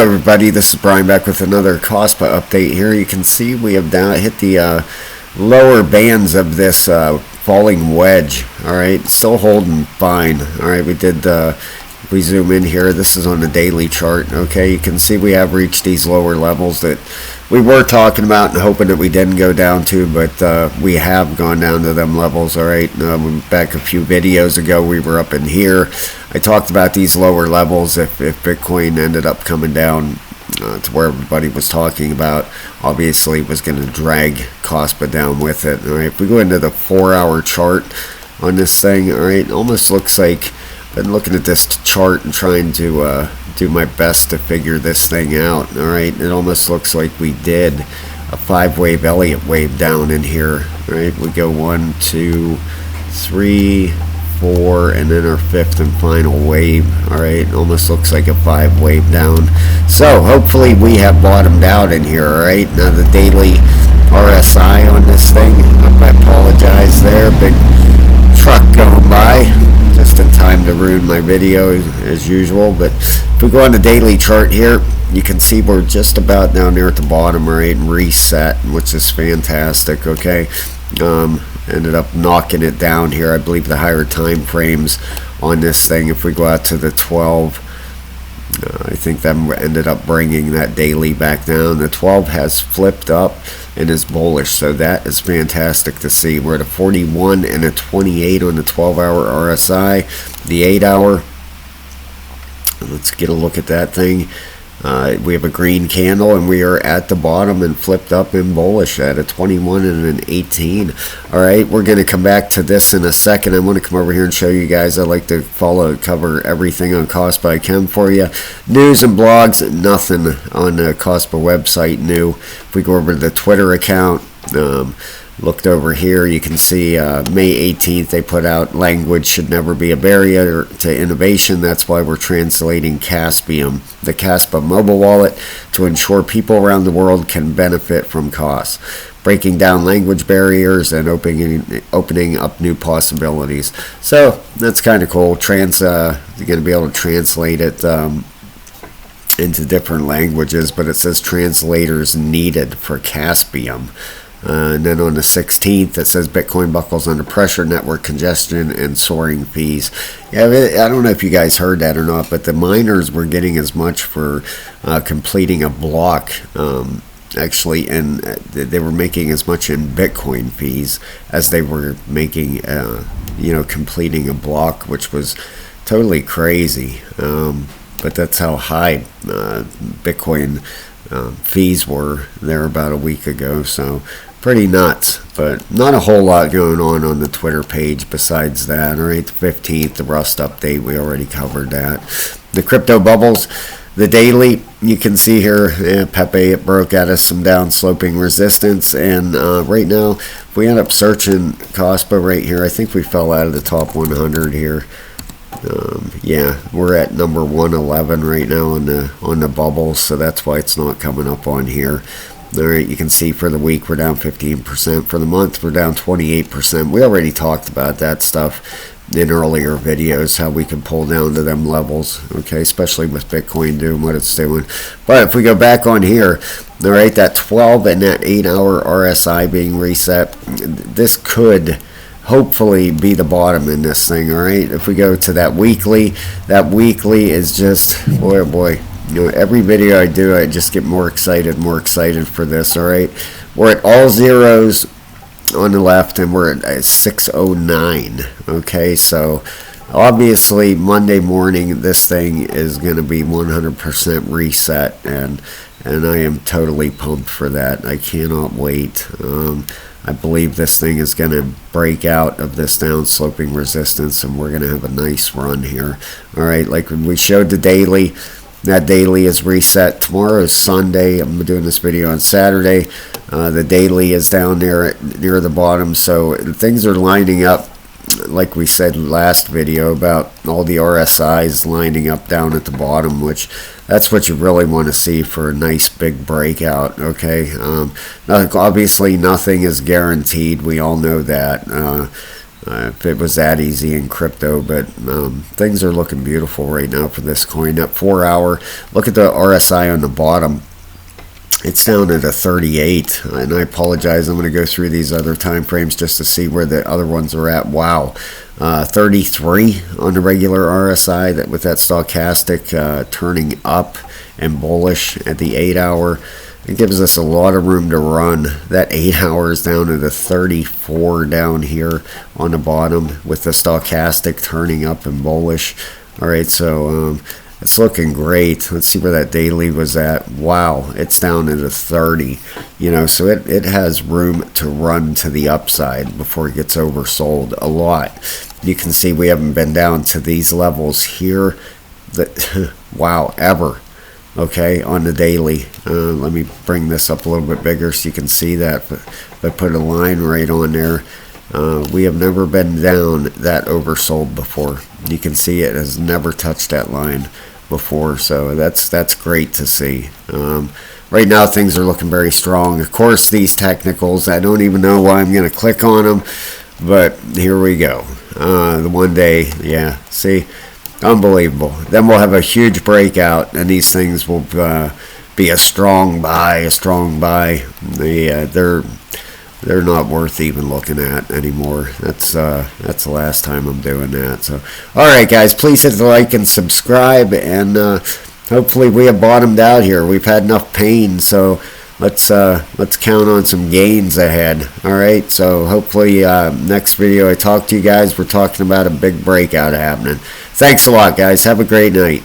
Hello everybody, this is Brian back with another Kaspa update here. You can see we have hit the lower bands of this falling wedge. Alright, still holding fine. Alright, we zoom in here, this is on the daily chart. Okay, you can see we have reached these lower levels that we were talking about and hoping that we didn't go down to, but we have gone down to them levels. Alright, back a few videos ago we were up in here. I talked about these lower levels if Bitcoin ended up coming down to where everybody was talking about. Obviously it was going to drag Kaspa down with it. Alright, if we go into the 4-hour chart on this thing, alright, it almost looks like I've been looking at this chart and trying to do my best to figure this thing out. Alright, it almost looks like we did a 5-wave Elliott wave down in here. Alright, we go 1, 2, 3, 4, and then our 5th and final wave. Alright, almost looks like a 5-wave down. So hopefully we have bottomed out in here. Alright, now the daily RSI on this thing, I apologize there, big truck going by just in time to ruin my video as usual. But if we go on the daily chart here, you can see we're just about down there at the bottom, right, and reset, which is fantastic. Okay, ended up knocking it down here. I believe the higher time frames on this thing, if we go out to the 12, I think that ended up bringing that daily back down. The 12 has flipped up and is bullish, so that is fantastic to see. We're at a 41 and a 28 on the 12-hour RSI. The 8-hour, let's get a look at that thing. We have a green candle and we are at the bottom and flipped up and bullish at a 21 and an 18. Alright, we're going to come back to this in a second. I want to come over here and show you guys. I like to cover everything on Kaspa I can for you. News and blogs, nothing on the Kaspa website new. If we go over to the Twitter account, looked over here, you can see May 18th they put out language should never be a barrier to innovation. That's why we're translating Caspium, the Kaspa mobile wallet, to ensure people around the world can benefit from KAS, breaking down language barriers and opening up new possibilities. So that's kind of cool. You're going to be able to translate it into different languages, but it says translators needed for Caspium. And then on the 16th it says Bitcoin buckles under pressure, network congestion and soaring fees. Yeah, I don't know if you guys heard that or not, but the miners were getting as much for completing a block actually, and they were making as much in Bitcoin fees as they were making completing a block, which was totally crazy. But that's how high Bitcoin fees were there about a week ago. So pretty nuts, but not a whole lot going on the Twitter page besides that. Alright, the 15th, the Rust update, we already covered that. The crypto bubbles, the daily, you can see here, Pepe, it broke out of some down sloping resistance, and right now, if we end up searching Kaspa right here, I think we fell out of the top 100 here. Yeah, we're at number 111 right now on the bubbles, so that's why it's not coming up on here. Alright, you can see for the week we're down 15%. For the month we're down 28%. We already talked about that stuff in earlier videos, how we can pull down to them levels, okay, especially with Bitcoin doing what it's doing. But if we go back on here, alright, that 12 and that 8-hour RSI being reset, this could hopefully be the bottom in this thing. Alright, if we go to that weekly is just, boy oh boy, every video I do I just get more excited for this. Alright, we're at all zeros on the left and we're at 609. Okay, so obviously Monday morning this thing is going to be 100% reset, and I am totally pumped for that. I cannot wait. I believe this thing is going to break out of this downsloping resistance and we're going to have a nice run here. Alright, like when we showed the daily, that daily is reset. Tomorrow is Sunday. I'm doing this video on Saturday. The daily is down there near the bottom, so things are lining up like we said last video about all the RSIs lining up down at the bottom, which that's what you really want to see for a nice big breakout. Okay, obviously nothing is guaranteed, we all know that, if it was that easy in crypto, but things are looking beautiful right now for this coin. At 4 hour, look at the RSI on the bottom. It's down at a 38, and I apologize. I'm going to go through these other time frames just to see where the other ones are at. Wow, 33 on the regular RSI, that with that stochastic turning up and bullish at the 8 hour. It gives us a lot of room to run. That 8 hours down at a 34 down here on the bottom with the stochastic turning up and bullish. All right, so it's looking great. Let's see where that daily was at. Wow, it's down at a 30. You know, so it has room to run to the upside before it gets oversold a lot. You can see we haven't been down to these levels here. That wow, ever. Okay, on the daily. Let me bring this up a little bit bigger so you can see that. But if I put a line right on there, we have never been down that oversold before. You can see it has never touched that line before, so that's great to see. Right now things are looking very strong. Of course, these technicals, I don't even know why I'm going to click on them, but here we go. The 1 day, yeah, see, unbelievable. Then we'll have a huge breakout, and these things will be a strong buy. They're not worth even looking at anymore. That's the last time I'm doing that. So, all right, guys, please hit the like and subscribe, and hopefully we have bottomed out here. We've had enough pain, so let's count on some gains ahead. All right, so hopefully next video I talk to you guys, we're talking about a big breakout happening. Thanks a lot, guys. Have a great night.